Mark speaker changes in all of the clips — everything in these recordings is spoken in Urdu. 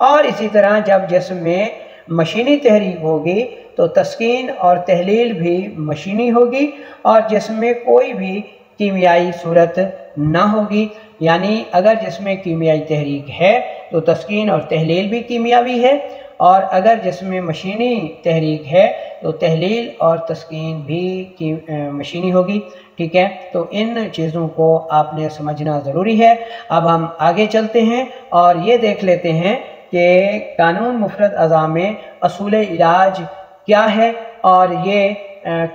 Speaker 1: اور اسی طرح جب جسم میں مشینی تحریک ہوگی تو تسکین اور تحلیل بھی مشینی ہوگی اور جسم میں کوئی بھی کیمیائی صورت نہ ہوگی. یعنی اگر جسم میں کیمیائی تحریک ہے تو تسکین اور تحلیل بھی کیمیاوی ہے، اور اگر جسم میں مشینی تحریک ہے تو تحلیل اور تسکین بھی مشینی ہوگی. ٹھیک ہے، تو ان چیزوں کو آپ نے سمجھنا ضروری ہے. اب ہم آگے چلتے ہیں اور یہ دیکھ لیتے ہیں کہ قانون مفرد اعضاء میں اصول علاج کیا ہے اور یہ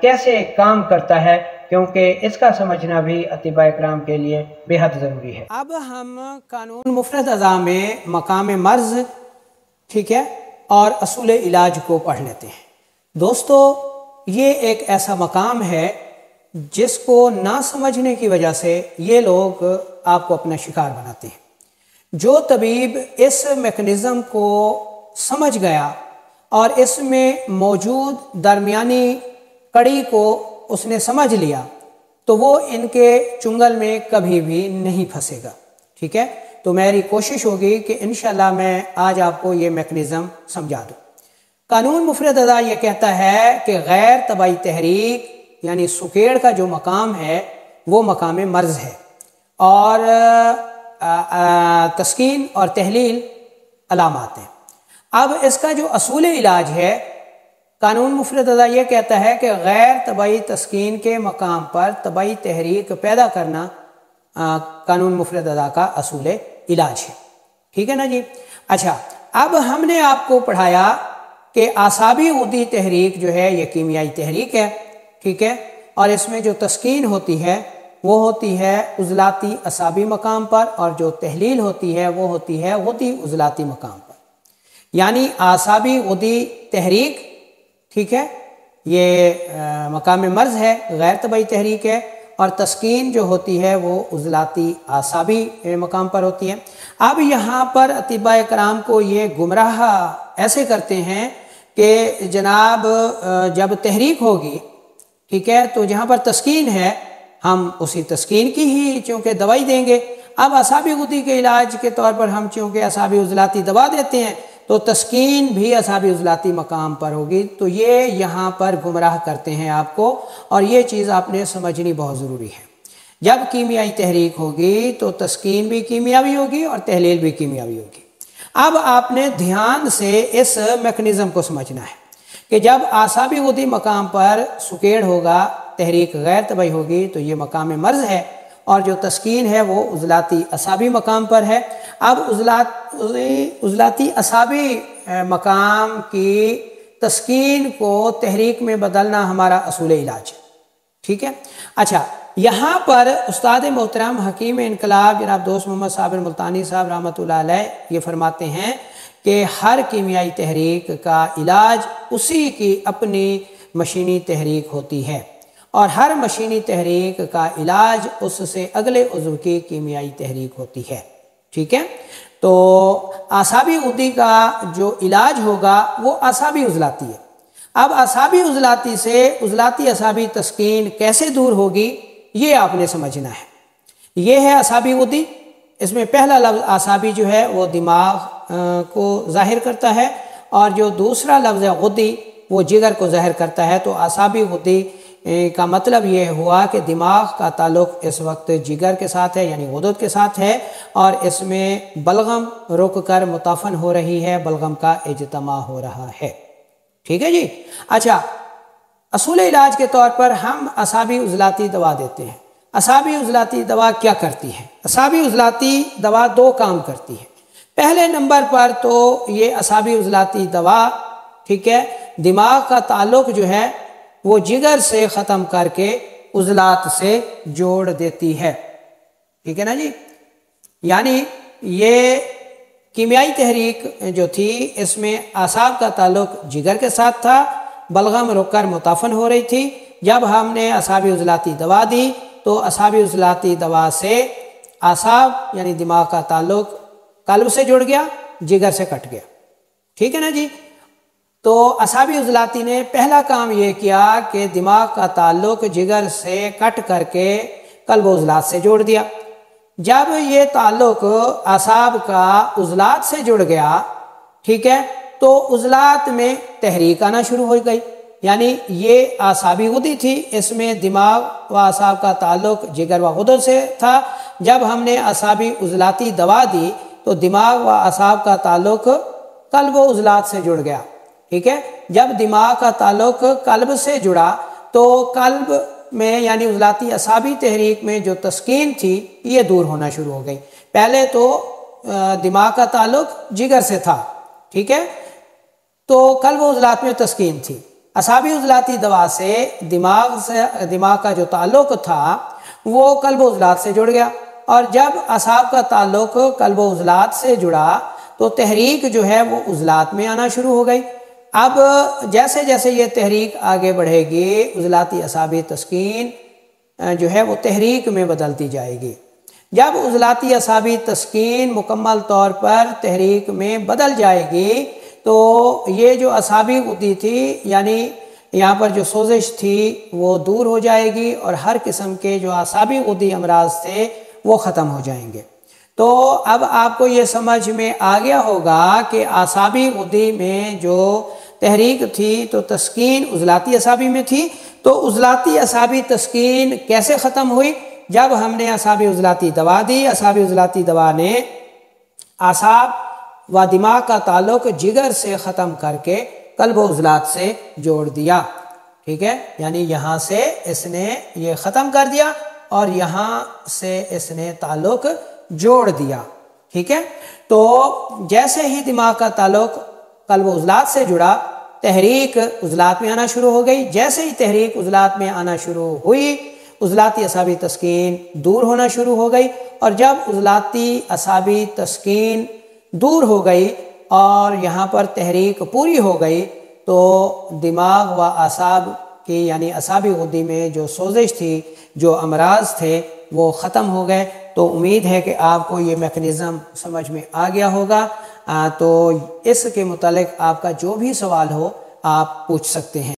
Speaker 1: کیسے کام کرتا ہے، کیونکہ اس کا سمجھنا بھی اطباء اکرام کے لیے بے حد ضروری ہے. اب ہم قانون مفرد اعضاء میں مقام مرض، ٹھیک ہے، اور اصول علاج کو پڑھ لیتے ہیں. دوستو، یہ ایک ایسا مقام ہے جس کو نہ سمجھنے کی وجہ سے یہ لوگ آپ کو اپنا شکار بناتے ہیں. جو طبیب اس میکانزم کو سمجھ گیا اور اس میں موجود درمیانی کڑی کو اس نے سمجھ لیا تو وہ ان کے چنگل میں کبھی بھی نہیں پھنسے گا. ٹھیک ہے، تو میری کوشش ہوگی کہ انشاءاللہ میں آج آپ کو یہ میکانزم سمجھا دوں. قانون مفرد اعضاء یہ کہتا ہے کہ غیر طبعی تحریک یعنی سکیڑ کا جو مقام ہے وہ مقام مرض ہے، اور تسکین اور تحلیل علامات ہیں. اب اس کا جو اصول علاج ہے، قانون مفرد اعضاء یہ کہتا ہے کہ غیر طبعی تسکین کے مقام پر طبعی تحریک پیدا کرنا قانون مفرد اعضاء کا اصول علاج ہے. ٹھیک ہے نا جی. اچھا، اب ہم نے آپ کو پڑھایا کہ اعصابی غدی تحریک جو ہے یہ کیمیائی تحریک ہے. ٹھیک ہے، اور اس میں جو تسکین ہوتی ہے وہ ہوتی ہے عضلاتی اعصابی مقام پر، اور جو تحلیل ہوتی ہے وہ ہوتی ہے غدی عضلاتی مقام پر. یعنی اعصابی غدی تحریک، ٹھیک ہے، یہ مقام مرض ہے، غیر طبعی تحریک ہے، اور تسکین جو ہوتی ہے وہ عضلاتی اعصابی مقام پر ہوتی ہے. اب یہاں پر اطباء کرام کو یہ گمراہ ایسے کرتے ہیں کہ جناب جب تحریک ہوگی، ٹھیک ہے، تو جہاں پر تسکین ہے ہم اسی تسکین کی ہی چونکہ دوائی دیں گے. اب اعصابی غدی کے علاج کے طور پر ہم چونکہ اعصابی عضلاتی دوا دیتے ہیں تو تسکین بھی اعصابی عضلاتی مقام پر ہوگی. تو یہ یہاں پر گمراہ کرتے ہیں آپ کو، اور یہ چیز آپ نے سمجھنی بہت ضروری ہے. جب کیمیائی تحریک ہوگی تو تسکین بھی کیمیاوی ہوگی اور تحلیل بھی کیمیاوی ہوگی. اب آپ نے دھیان سے اس میکانزم کو سمجھنا ہے کہ جب اعصابی غدی مقام پر سکیڑ ہوگا، تحریک غیر طبعی ہوگی تو یہ مقام مرض ہے، اور جو تسکین ہے وہ عضلاتی اعصابی مقام پر ہے. اب عضلاتی اعصابی مقام کی تسکین کو تحریک میں بدلنا ہمارا اصول علاج ہے. ٹھیک ہے. اچھا، یہاں پر استاد محترم حکیم انقلاب جناب دوست محمد صابر ملتانی صاحب رحمۃ اللہ علیہ یہ فرماتے ہیں کہ ہر کیمیائی تحریک کا علاج اسی کی اپنی مشینی تحریک ہوتی ہے، اور ہر مشینی تحریک کا علاج اس سے اگلے عضو کی کیمیائی تحریک ہوتی ہے. ٹھیک ہے. تو اعصابی غدی کا جو علاج ہوگا وہ اعصابی عضلاتی ہے. اب اعصابی عضلاتی سے عضلاتی اعصابی تسکین کیسے دور ہوگی یہ آپ نے سمجھنا ہے. یہ ہے اعصابی غدی. اس میں پہلا لفظ اعصابی جو ہے وہ دماغ کو ظاہر کرتا ہے، اور جو دوسرا لفظ ہے غدی وہ جگر کو ظاہر کرتا ہے. تو اعصابی غدی کا مطلب یہ ہوا کہ دماغ کا تعلق اس وقت جگر کے ساتھ ہے یعنی غدود کے ساتھ ہے، اور اس میں بلغم رک کر متفن ہو رہی ہے، بلغم کا اجتماع ہو رہا ہے. ٹھیک ہے جی. اچھا، اصول علاج کے طور پر ہم اعصابی عضلاتی دوا دیتے ہیں. اعصابی عضلاتی دوا کیا کرتی ہے؟ اعصابی عضلاتی دوا دو کام کرتی ہے. پہلے نمبر پر تو یہ اعصابی عضلاتی دوا، ٹھیک ہے، دماغ کا تعلق جو ہے وہ جگر سے ختم کر کے عضلات سے جوڑ دیتی ہے. ٹھیک ہے نا جی. یعنی یہ کیمیائی تحریک جو تھی اس میں اعصاب کا تعلق جگر کے ساتھ تھا، بلغم رک کر متفن ہو رہی تھی. جب ہم نے اعصابی عضلاتی دوا دی تو اعصابی عضلاتی دوا سے اعصاب یعنی دماغ کا تعلق قلب سے جڑ گیا، جگر سے کٹ گیا. ٹھیک ہے نا جی. تو اعصابی عضلاتی نے پہلا کام یہ کیا کہ دماغ کا تعلق جگر سے کٹ کر کے قلب و عضلات سے جوڑ دیا. جب یہ تعلق اعصاب کا عضلات سے جڑ گیا ٹھیک ہے، تو عضلات میں تحریک آنا شروع ہو گئی، یعنی یہ اعصابی غدی تھی، اس میں دماغ و اعصاب کا تعلق جگر و غدوں سے تھا۔ جب ہم نے اعصابی عضلاتی دوا دی تو دماغ و اعصاب کا تعلق قلب و عضلات سے جڑ گیا، ٹھیک ہے۔ جب دماغ کا تعلق قلب سے جڑا تو قلب میں یعنی عضلاتی اعصابی تحریک میں جو تسکین تھی یہ دور ہونا شروع ہو گئی۔ پہلے تو دماغ کا تعلق جگر سے تھا، ٹھیک ہے، تو قلب و عضلات میں تسکین تھی۔ اعصابی عضلاتی دوا سے دماغ کا جو تعلق تھا وہ قلب و عضلات سے جڑ گیا، اور جب اعصاب کا تعلق قلب و عضلات سے جڑا تو تحریک جو ہے وہ عضلات میں آنا شروع ہو گئی۔ اب جیسے جیسے یہ تحریک آگے بڑھے گی عضلاتی اعصابی تسکین جو ہے وہ تحریک میں بدلتی جائے گی۔ جب عضلاتی اعصابی تسکین مکمل طور پر تحریک میں بدل جائے گی تو یہ جو اعصابی غدی تھی یعنی یہاں پر جو سوزش تھی وہ دور ہو جائے گی، اور ہر قسم کے جو اعصابی غدی امراض تھے وہ ختم ہو جائیں گے۔ تو اب آپ کو یہ سمجھ میں آ گیا ہوگا کہ اعصابی غدی میں جو تحریک تھی تو تسکین عضلاتی اعصابی میں تھی، تو عضلاتی اعصابی تسکین کیسے ختم ہوئی؟ جب ہم نے اعصابی عضلاتی دوا دی، اعصابی عضلاتی دوا نے اعصاب و دماغ کا تعلق جگر سے ختم کر کے قلب و عضلات سے جوڑ دیا، ٹھیک ہے، یعنی یہاں سے اس نے یہ ختم کر دیا اور یہاں سے اس نے تعلق جوڑ دیا، ٹھیک ہے۔ تو جیسے ہی دماغ کا تعلق قلب و عضلات سے جڑا تحریک عضلات میں آنا شروع ہو گئی۔ جیسے ہی تحریک عضلات میں آنا شروع ہوئی عضلاتی اعصابی تسکین دور ہونا شروع ہو گئی، اور جب عضلاتی اعصابی تسکین دور ہو گئی اور یہاں پر تحریک پوری ہو گئی تو دماغ و اعصاب کی یعنی اعصابی غدی میں جو سوزش تھی، جو امراض تھے وہ ختم ہو گئے۔ تو امید ہے کہ آپ کو یہ میکانزم سمجھ میں آ گیا ہوگا۔ تو اس کے متعلق آپ کا جو بھی سوال ہو آپ پوچھ سکتے ہیں۔